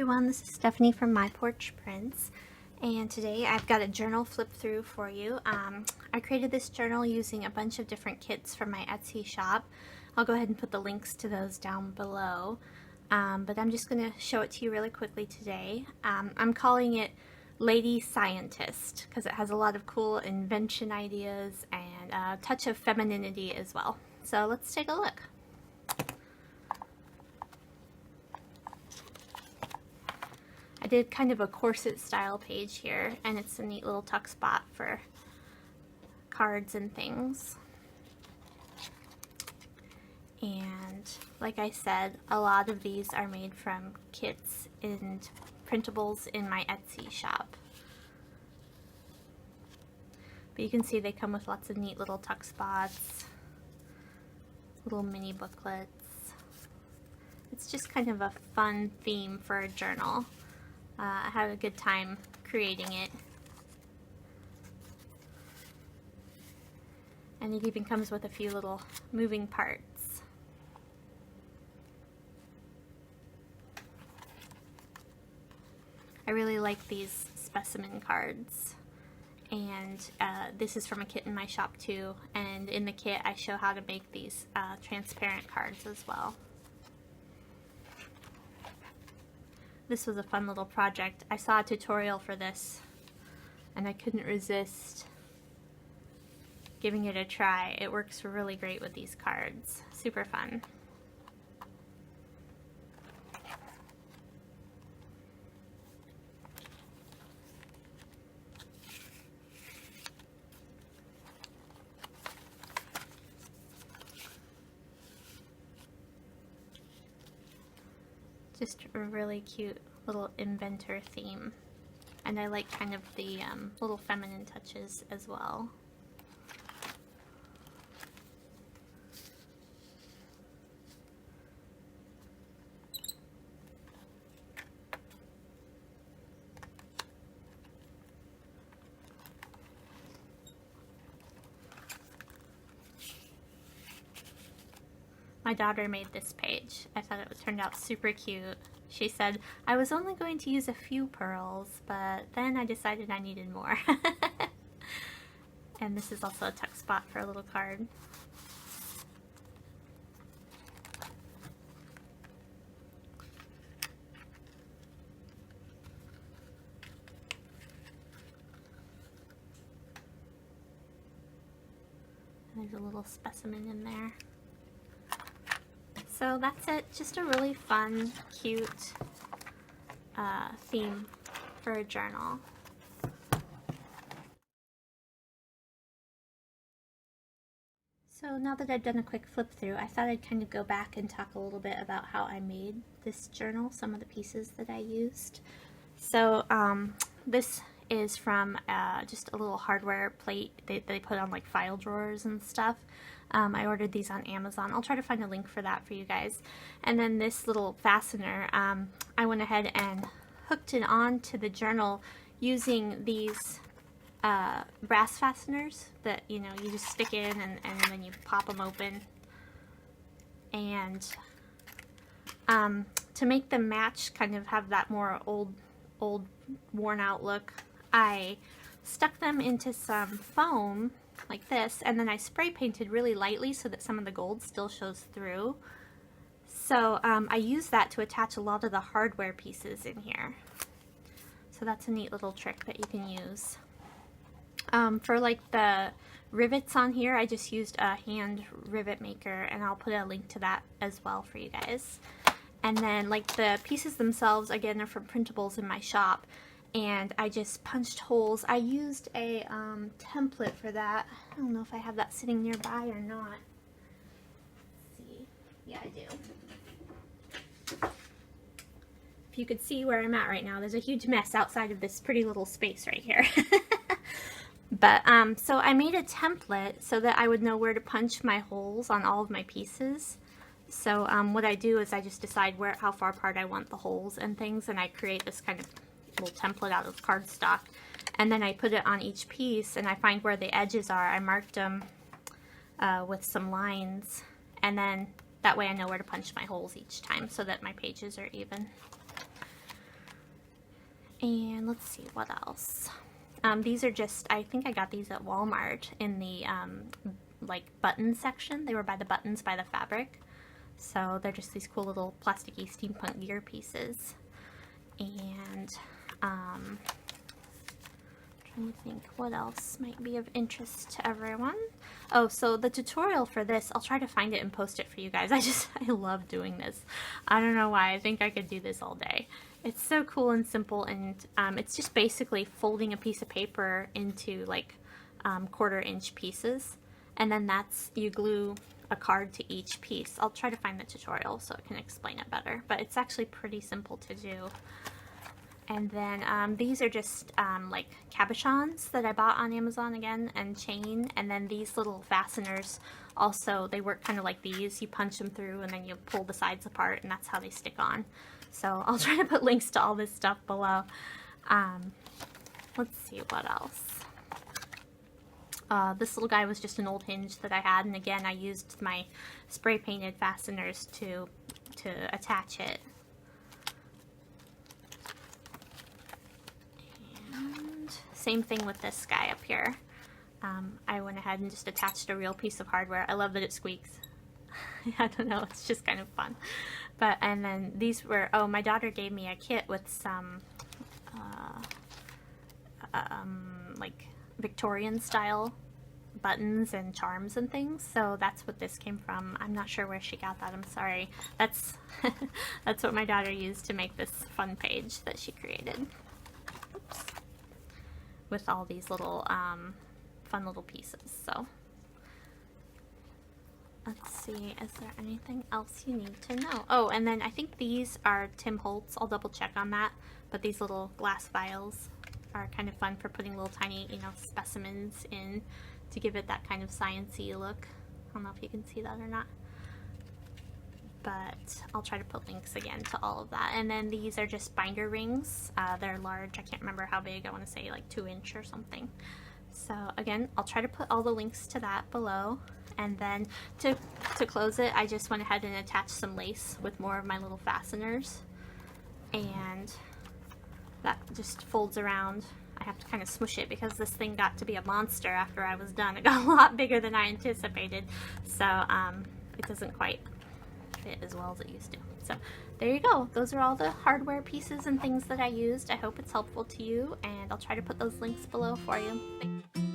everyone, this is Stephanie from My Porch Prints, and today I've got a journal flip through for you. I created this journal using a bunch of different kits from my Etsy shop. I'll go ahead and put the links to those down below, but I'm just going to show it to you really quickly today. I'm calling it Lady Scientist because it has a lot of cool invention ideas and a touch of femininity as well. So let's take a look. I did kind of a corset style page here, and it's a neat little tuck spot for cards and things. And like I said, a lot of these are made from kits and printables in my Etsy shop. But you can see they come with lots of neat little tuck spots, little mini booklets. It's just kind of a fun theme for a journal. I had a good time creating it. And it even comes with a few little moving parts. I really like these specimen cards. And this is from a kit in my shop too. And in the kit I show how to make these transparent cards as well. This was a fun little project. I saw a tutorial for this and I couldn't resist giving it a try. It works really great with these cards. Super fun. Just a really cute little inventor theme. And I like kind of the little feminine touches as well. My daughter made this page. I thought it turned out super cute. She said, I was only going to use a few pearls, but then I decided I needed more. And this is also a tuck spot for a little card. And there's a little specimen in there. So that's it, just a really fun, cute theme for a journal. So now that I've done a quick flip through, I thought I'd kind of go back and talk a little bit about how I made this journal, some of the pieces that I used. So this is from just a little hardware plate they put on like file drawers and stuff. I ordered these on Amazon. I'll try to find a link for that for you guys. And then this little fastener, I went ahead and hooked it onto the journal using these brass fasteners that, you know, you just stick in and then you pop them open. And to make them match, kind of have that more old worn out look, I stuck them into some foam like this, and then I spray painted really lightly so that some of the gold still shows through. So I used that to attach a lot of the hardware pieces in here. So that's a neat little trick that you can use. For like the rivets on here, I just used a hand rivet maker, and I'll put a link to that as well for you guys. And then like the pieces themselves, again, are from printables in my shop. And I just punched holes. I used a template for that. I don't know if I have that sitting nearby or not. Let's see. Yeah, I do. If you could see where I'm at right now, there's a huge mess outside of this pretty little space right here. But so I made a template so that I would know where to punch my holes on all of my pieces. So what I do is I just decide how far apart I want the holes and things, and I create this kind of little template out of cardstock, and then I put it on each piece, and I find where the edges are. I marked them with some lines, and then that way I know where to punch my holes each time so that my pages are even. And let's see what else. These are just, I think I got these at Walmart in the like button section. They were by the buttons by the fabric. So they're just these cool little plasticky steampunk gear pieces. And trying to think what else might be of interest to everyone. Oh, so the tutorial for this, I'll try to find it and post it for you guys. I love doing this. I don't know why. I think I could do this all day. It's so cool and simple, and it's just basically folding a piece of paper into like 1/4 inch pieces, and then you glue a card to each piece. I'll try to find the tutorial so I can explain it better, but it's actually pretty simple to do. And then these are just like cabochons that I bought on Amazon again, and chain. And then these little fasteners also, they work kind of like these. You punch them through and then you pull the sides apart, and that's how they stick on. So I'll try to put links to all this stuff below. Let's see what else. This little guy was just an old hinge that I had, and again I used my spray painted fasteners to attach it. And same thing with this guy up here. I went ahead and just attached a real piece of hardware. I love that it squeaks. I don't know, it's just kind of fun. But, and then these were, oh, my daughter gave me a kit with some like Victorian style buttons and charms and things, so that's what this came from. I'm not sure where she got that, I'm sorry. That's that's what my daughter used to make this fun page that she created. Oops. With all these little fun little pieces. So let's see, is there anything else you need to know? Oh, and then I think these are Tim Holtz. I'll double check on that, but these little glass vials are kind of fun for putting little tiny, you know, specimens in to give it that kind of science-y look. I don't know if you can see that or not, but I'll try to put links again to all of that. And then these are just binder rings. They're large. I can't remember how big. I want to say like 2 inch or something. So again, I'll try to put all the links to that below. And then to close it, I just went ahead and attached some lace with more of my little fasteners. And that just folds around. I have to kind of smush it because this thing got to be a monster after I was done. It got a lot bigger than I anticipated. So it doesn't quite fit as well as it used to. So there you go. Those are all the hardware pieces and things that I used. I hope it's helpful to you, and I'll try to put those links below for you. Thanks.